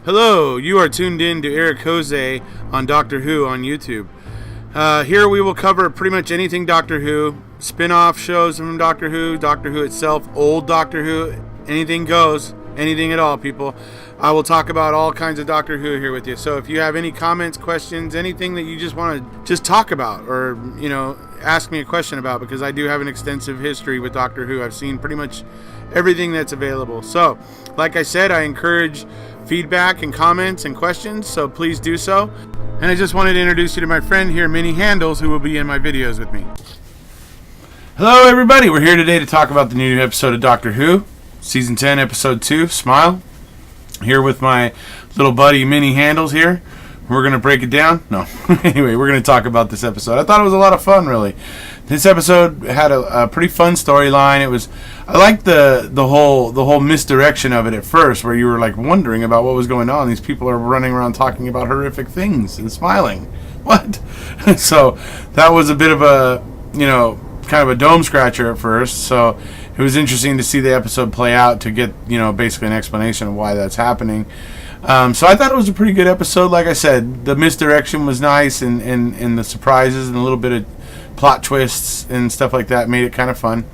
Hello, you are tuned in to Eric Jose on Doctor Who on YouTube. Here we will cover pretty much anything Doctor Who, spin-off shows from Doctor Who itself, old Doctor Who, anything goes, anything at all, people. I will talk about all kinds of Doctor Who here with you. So if you have any comments, questions, anything that you just want to just talk about or, ask me a question about, because I do have an extensive history with Doctor Who. I've seen pretty much everything that's available. So, like I said, I encourage feedback and comments and questions, so please do so. And I just wanted to introduce you to my friend here, Minnie Handles, who will be in my videos with me. Hello everybody, we're here today to talk about the new episode of Doctor Who, Season 10, Episode 2, Smile. Here with my little buddy Minnie Handles here. We're going to break it down. No. Anyway, we're going to talk about this episode. I thought it was a lot of fun, really. This episode had a pretty fun storyline. I liked the whole misdirection of it at first, where you were like wondering about what was going on. These people are running around talking about horrific things and smiling. What? So that was a bit of a, kind of a dome scratcher at first. So it was interesting to see the episode play out to get, basically an explanation of why that's happening. So I thought it was a pretty good episode. Like I said, the misdirection was nice, and the surprises and a little bit of plot twists and stuff like that made it kind of fun.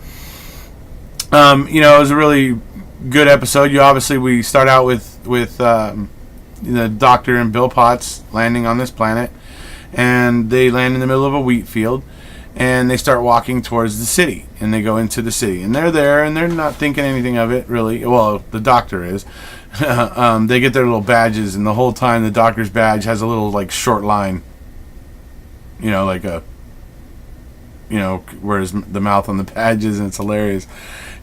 It was a really good episode. We start out with the Doctor and Bill Potts landing on this planet, and they land in the middle of a wheat field, and they start walking towards the city, and they go into the city, and they're there, and they're not thinking anything of it, really. Well, the Doctor is. They get their little badges, and the whole time the Doctor's badge has a little, short line. Whereas the mouth on the badge is, and it's hilarious.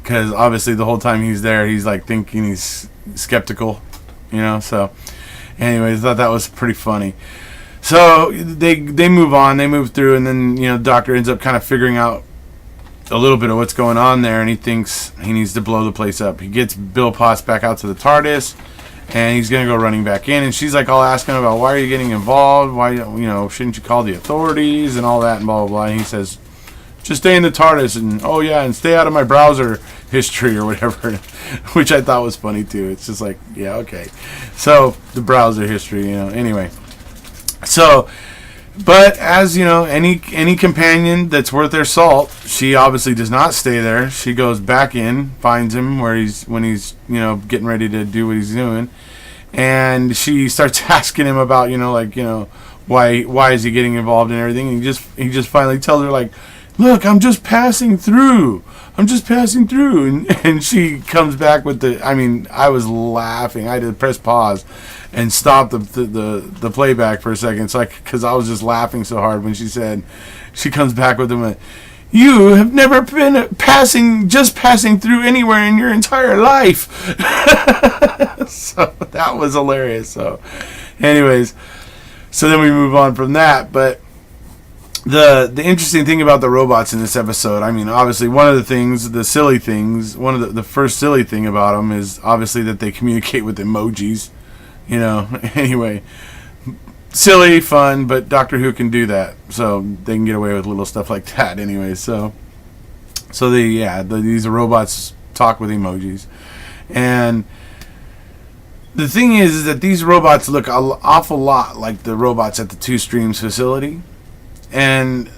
Because obviously the whole time he's there, he's, thinking he's skeptical, So, anyways, I thought that was pretty funny. So, they move on, they move through, and then, the Doctor ends up kind of figuring out a little bit of what's going on there, and he thinks he needs to blow the place up. He gets Bill Potts back out to the TARDIS, and he's going to go running back in, and she's all asking him about, why are you getting involved? Why, shouldn't you call the authorities and all that, and blah, blah, blah. And he says, just stay in the TARDIS, and stay out of my browser history or whatever, which I thought was funny too. It's just yeah, okay. So, the browser history, anyway. So, but as any companion that's worth their salt, she obviously does not stay there. She goes back in, finds him when he's getting ready to do what he's doing, and she starts asking him about why is he getting involved in everything. And he just finally tells her look, I'm just passing through, and she comes back with I was laughing. I had to press pause and stop the playback for a second, because I was just laughing so hard when she comes back with him. You have never been passing through anywhere in your entire life. So that was hilarious. So, anyways, so then we move on from that, but. The interesting thing about the robots in this episode, obviously one of the things, the silly things, one of the first silly thing about them is obviously that they communicate with emojis, anyway, silly, fun, but Doctor Who can do that, so they can get away with little stuff like that anyway, so these robots talk with emojis, and the thing is that these robots look an awful lot like the robots at the Two Streams facility. And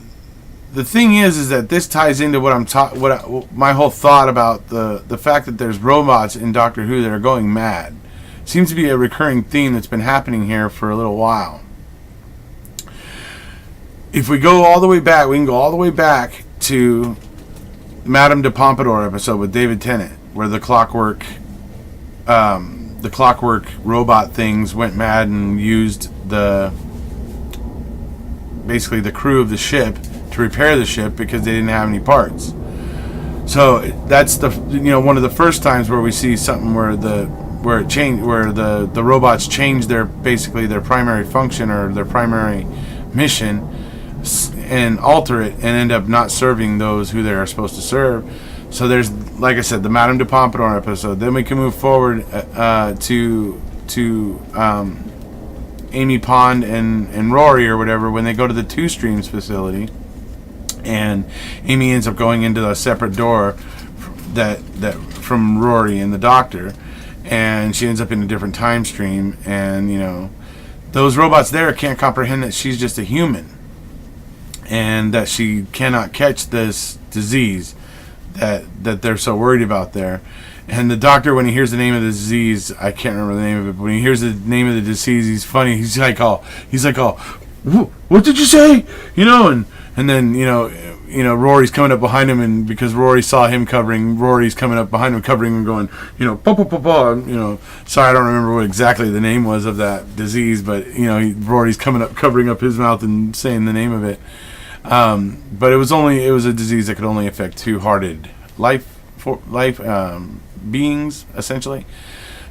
the thing is that this ties into my whole thought about the fact that there's robots in Doctor Who that are going mad. Seems to be a recurring theme that's been happening here for a little while. If we go all the way back, we can go all the way back to Madame de Pompadour episode with David Tennant, where the clockwork robot things went mad and used basically the crew of the ship to repair the ship because they didn't have any parts. So that's one of the first times where we see something where the robots change their primary function or their primary mission and alter it and end up not serving those who they are supposed to serve. So there's, like I said, the Madame de Pompadour episode. Then we can move forward to Amy Pond and Rory or whatever when they go to the Two Streams facility, and Amy ends up going into a separate door that from Rory and the Doctor, and she ends up in a different time stream, and those robots there can't comprehend that she's just a human, and that she cannot catch this disease that they're so worried about there. And the doctor, when he hears the name of the disease, I can't remember the name of it, but when he hears the name of the disease, he's funny. He's like, what did you say? And then Rory's coming up behind him, and because Rory saw him covering, Rory's coming up behind him covering and going, pa pa pa pa. Sorry, I don't remember what exactly the name was of that disease, but Rory's coming up covering up his mouth and saying the name of it. But it was a disease that could only affect two-hearted life beings, essentially.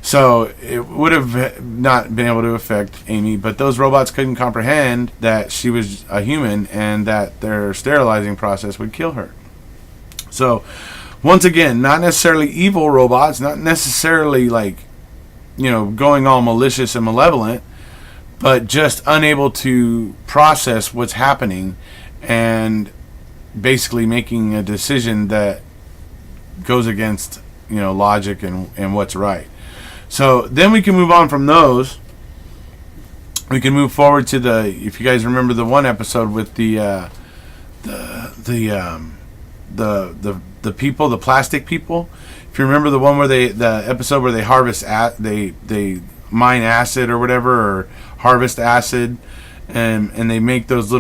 So it would have not been able to affect Amy, but those robots couldn't comprehend that she was a human and that their sterilizing process would kill her. So once again, not necessarily evil robots, not necessarily going all malicious and malevolent, but just unable to process what's happening and basically making a decision that goes against logic and what's right. So then we can move on from those. We can move forward to if you guys remember the one episode with the people, the plastic people. If you remember the one where the episode where they harvest they mine acid or whatever, or harvest acid, and they make those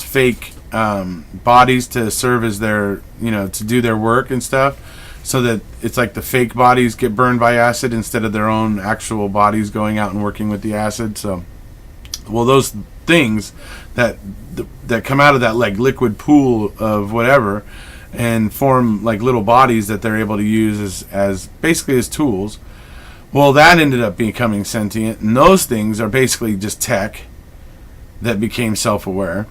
fake bodies to serve as their to do their work and stuff. So that it's like the fake bodies get burned by acid instead of their own actual bodies going out and working with the acid. So, those things that come out of that liquid pool of whatever and form little bodies that they're able to use as basically as tools. Well, that ended up becoming sentient, and those things are basically just tech that became self-aware.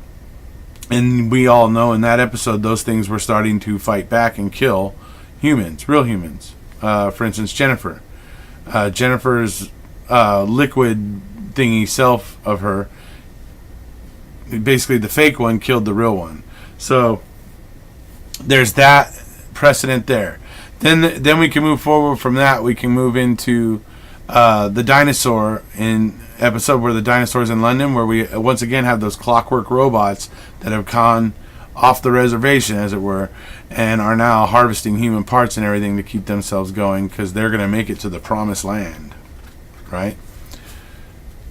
And we all know in that episode those things were starting to fight back and kill humans, real humans. For instance, Jennifer. Jennifer's liquid thingy self of her, basically the fake one killed the real one. So there's that precedent there. Then we can move forward from that. We can move into the dinosaur in episode where the dinosaur's in London, where we once again have those clockwork robots that have gone off the reservation, as it were, and are now harvesting human parts and everything to keep themselves going, because they're going to make it to the promised land, right?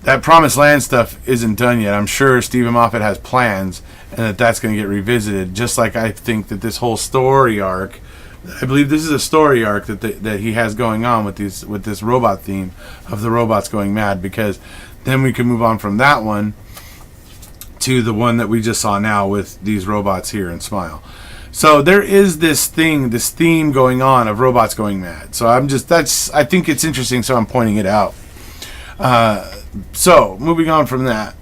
That promised land stuff isn't done yet. I'm sure Stephen Moffat has plans, and that's going to get revisited, just like I think that this whole story arc, I believe this is a story arc that he has going on with this robot theme of the robots going mad, because then we can move on from that one to the one that we just saw now with these robots here in Smile. So there is this theme going on of robots going mad. So I think it's interesting, so I'm pointing it out. So moving on from that,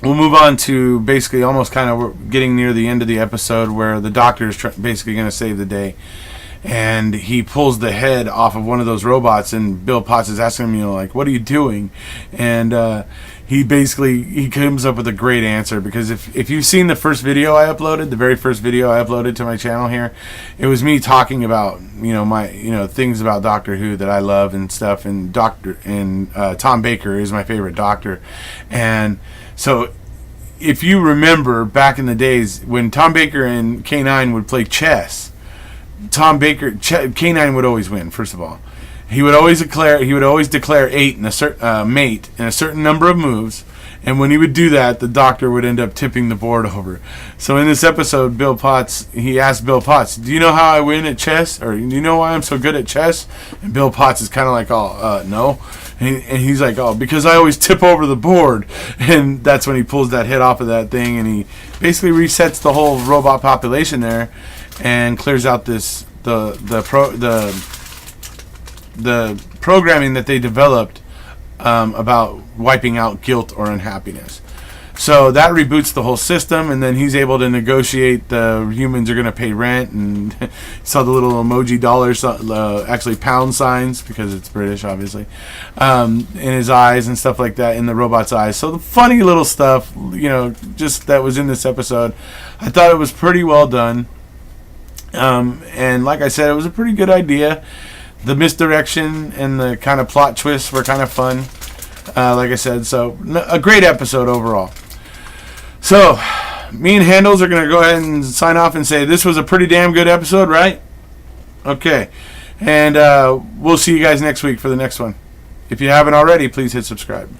we'll move on to basically almost kind of getting near the end of the episode, where the doctor is basically going to save the day, and he pulls the head off of one of those robots, and Bill Potts is asking him, what are you doing? And he comes up with a great answer, because if you've seen the first video I uploaded, the very first video I uploaded to my channel here, it was me talking about my things about Doctor Who that I love and stuff, and Tom Baker is my favorite doctor. And so if you remember back in the days when Tom Baker and K9 would play chess, K9 would always win. First of all, he would always declare mate in a certain number of moves, and when he would do that, the doctor would end up tipping the board over. So in this episode, he asked Bill Potts, "Do you know how I win at chess? Or do you know why I'm so good at chess?" And Bill Potts is kind of like, no. And he's like, because I always tip over the board. And that's when he pulls that head off of that thing, and he basically resets the whole robot population there, and clears out the programming that they developed about wiping out guilt or unhappiness. So that reboots the whole system, and then he's able to negotiate the humans are going to pay rent, and saw the little emoji dollars, actually pound signs, because it's British, obviously, in his eyes and stuff like that, in the robot's eyes. So the funny little stuff, just that was in this episode. I thought it was pretty well done. And like I said, it was a pretty good idea. The misdirection and the kind of plot twists were kind of fun. Like I said, so a great episode overall. So, me and Handles are going to go ahead and sign off and say this was a pretty damn good episode, right? Okay. And we'll see you guys next week for the next one. If you haven't already, please hit subscribe.